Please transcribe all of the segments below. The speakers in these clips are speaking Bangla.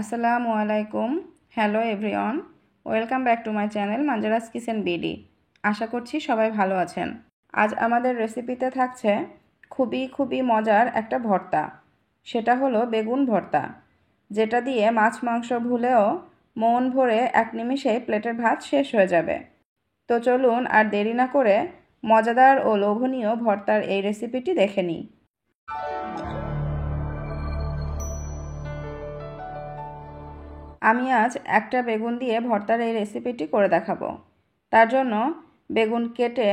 আসসালামু আলাইকুম। Hello everyone, welcome back to my channel Manjaras kitchen BD. আশা করছি সবাই ভালো আছেন। আজ আমাদের রেসিপিতে থাকছে খুবই মজার একটা ভর্তা। সেটা হলো বেগুন ভর্তা, যেটা দিয়ে মাছ মাংস ভুলেও মন ভরে এক নিমিষেই প্লেটের ভাত শেষ হয়ে যাবে। তো চলুন আর দেরি না করে মজাদার ও লোভনীয় ভর্তার এই রেসিপিটি দেখে নিই। আমি আজ একটা বেগুন দিয়ে ভর্তার এই রেসিপিটি করে দেখাবো। তার জন্য বেগুন কেটে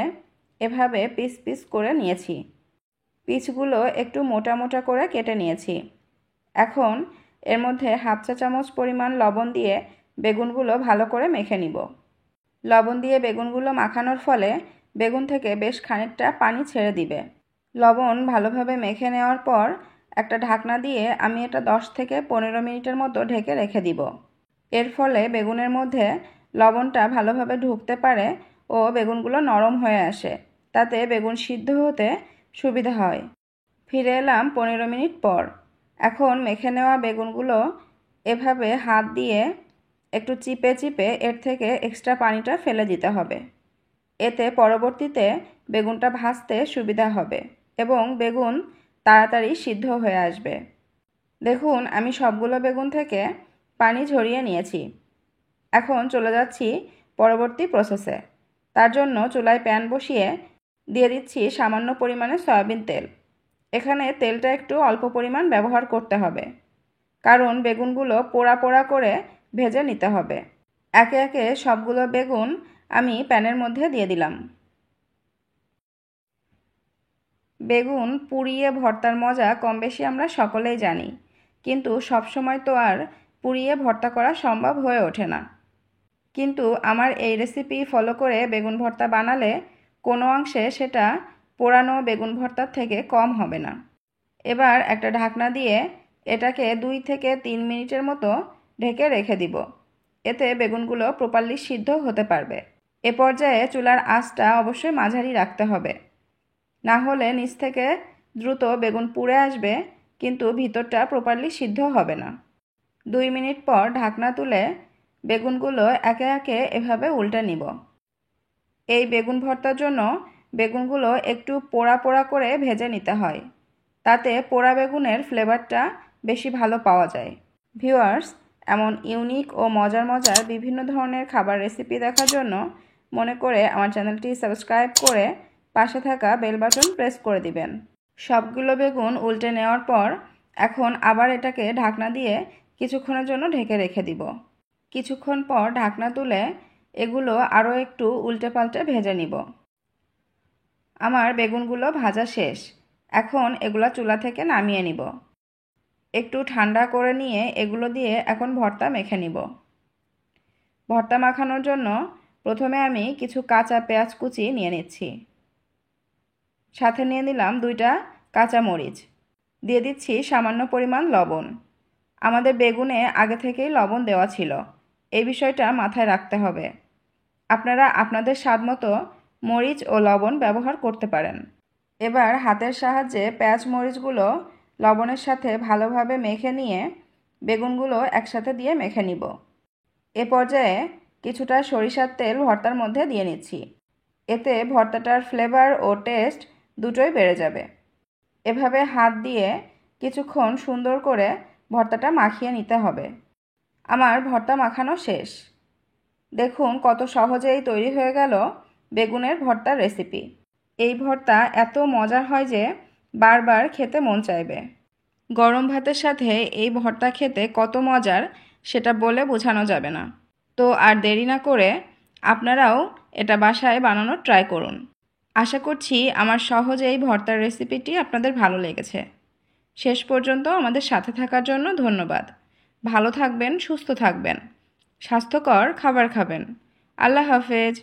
এভাবে পিস পিস করে নিয়েছি। পিসগুলো একটু মোটা মোটা করে কেটে নিয়েছি। এখন এর মধ্যে হাফ চা চামচ পরিমাণ লবণ দিয়ে বেগুনগুলো ভালো করে মেখে নিব। লবণ দিয়ে বেগুনগুলো মাখানোর ফলে বেগুন থেকে বেশ খানিকটা পানি ছেড়ে দিবে। লবণ ভালোভাবে মেখে নেওয়ার পর একটা ঢাকনা দিয়ে আমি এটা 10 থেকে 15 মিনিটের মতো ঢেকে রেখে দিব। এর ফলে বেগুনের মধ্যে লবণটা ভালোভাবে ঢুকতে পারে ও বেগুনগুলো নরম হয়ে আসে, তাতে বেগুন সিদ্ধ হতে সুবিধা হয়। ফিরে এলাম 15 মিনিট পর। এখন মেখে নেওয়া বেগুনগুলো এভাবে হাত দিয়ে একটু চিপে চিপে এর থেকে এক্সট্রা পানিটা ফেলে দিতে হবে। এতে পরবর্তীতে বেগুনটা ভাজতে সুবিধা হবে এবং বেগুন তাড়াতাড়ি সিদ্ধ হয়ে আসবে। দেখুন, আমি সবগুলো বেগুন থেকে পানি ঝরিয়ে নিয়েছি। এখন চলে যাচ্ছি পরবর্তী প্রসেসে। তার জন্য চুলায় প্যান বসিয়ে দিয়ে দিচ্ছি সামান্য পরিমাণে সয়াবিন তেল। এখানে তেলটা একটু অল্প পরিমাণ ব্যবহার করতে হবে, কারণ বেগুনগুলো পোড়া পোড়া করে ভেজে নিতে হবে। একে একে সবগুলো বেগুন আমি প্যানের মধ্যে দিয়ে দিলাম। বেগুন পুড়িয়ে ভর্তার মজা কম বেশি আমরা সকলেই জানি, কিন্তু সবসময় তো আর পুড়িয়ে ভর্তা করা সম্ভব হয়ে ওঠে না। কিন্তু আমার এই রেসিপি ফলো করে বেগুন ভর্তা বানালে কোনো অংশে সেটা পোড়ানো বেগুন ভর্তার থেকে কম হবে না। এবার একটা ঢাকনা দিয়ে এটাকে 2 থেকে 3 মিনিটের মতো ঢেকে রেখে দিব। এতে বেগুনগুলো প্রপারলি সিদ্ধ হতে পারবে। এ পর্যায়ে চুলার আঁচটা অবশ্যই মাঝারি রাখতে হবে, না হলে নিচ থেকে দ্রুত বেগুন পুড়ে আসবে কিন্তু ভিতরটা প্রপারলি সিদ্ধ হবে না। 2 মিনিট পর ঢাকনা তুলে বেগুনগুলো একে একে এভাবে উল্টে নিব। এই বেগুন ভর্তার জন্য বেগুনগুলো একটু পোড়া পোড়া করে ভেজে নিতে হয়, তাতে পোড়া বেগুনের ফ্লেভারটা বেশি ভালো পাওয়া যায়। ভিউয়ার্স, এমন ইউনিক ও মজার বিভিন্ন ধরনের খাবার রেসিপি দেখার জন্য মনে করে আমার চ্যানেলটি সাবস্ক্রাইব করে পাশে থাকা বেল বাটন প্রেস করে দিবেন। সবগুলো বেগুন উল্টে নেওয়ার পর এখন আবার এটাকে ঢাকনা দিয়ে কিছুক্ষণের জন্য ঢেকে রেখে দিব। কিছুক্ষণ পর ঢাকনা তুলে এগুলো আরও একটু উল্টে পাল্টে ভেজে নিব। আমার বেগুনগুলো ভাজা শেষ। এখন এগুলো চুলা থেকে নামিয়ে নিব। একটু ঠান্ডা করে নিয়ে এগুলো দিয়ে এখন ভর্তা মেখে নিব। ভর্তা মাখানোর জন্য প্রথমে আমি কিছু কাঁচা পেঁয়াজ কুচি নিয়ে নিচ্ছি। সাথে নিয়ে নিলাম 2টা কাঁচা মরিচ। দিয়ে দিচ্ছি সামান্য পরিমাণ লবণ। আমাদের বেগুনে আগে থেকেই লবণ দেওয়া ছিল, এই বিষয়টা মাথায় রাখতে হবে। আপনারা আপনাদের স্বাদমতো মরিচ ও লবণ ব্যবহার করতে পারেন। এবার হাতের সাহায্যে পেঁয়াজ মরিচগুলো লবণের সাথে ভালোভাবে মেখে নিয়ে বেগুনগুলো একসাথে দিয়ে মেখে নিব। এ পর্যায়ে কিছুটা সরিষার তেল ভর্তার মধ্যে দিয়ে নিচ্ছি। এতে ভর্তাটার ফ্লেভার ও টেস্ট দুটোই বেড়ে যাবে। এভাবে হাত দিয়ে কিছুক্ষণ সুন্দর করে ভর্তাটা মাখিয়ে নিতে হবে। আমার ভর্তা মাখানো শেষ। দেখুন কত সহজেই তৈরি হয়ে গেল বেগুনের ভর্তার রেসিপি। এই ভর্তা এত মজার হয় যে বারবার খেতে মন চাইবে। গরম ভাতের সাথে এই ভর্তা খেতে কত মজার সেটা বলে বোঝানো যাবে না। তো আর দেরি না করে আপনারাও এটা বাসায় বানানোর ট্রাই করুন। আশা করছি আমার সহজ এই ভর্তার রেসিপিটি আপনাদের ভালো লেগেছে। শেষ পর্যন্ত আমাদের সাথে থাকার জন্য ধন্যবাদ। ভালো থাকবেন, সুস্থ থাকবেন, স্বাস্থ্যকর খাবার খাবেন। আল্লাহ হাফেজ।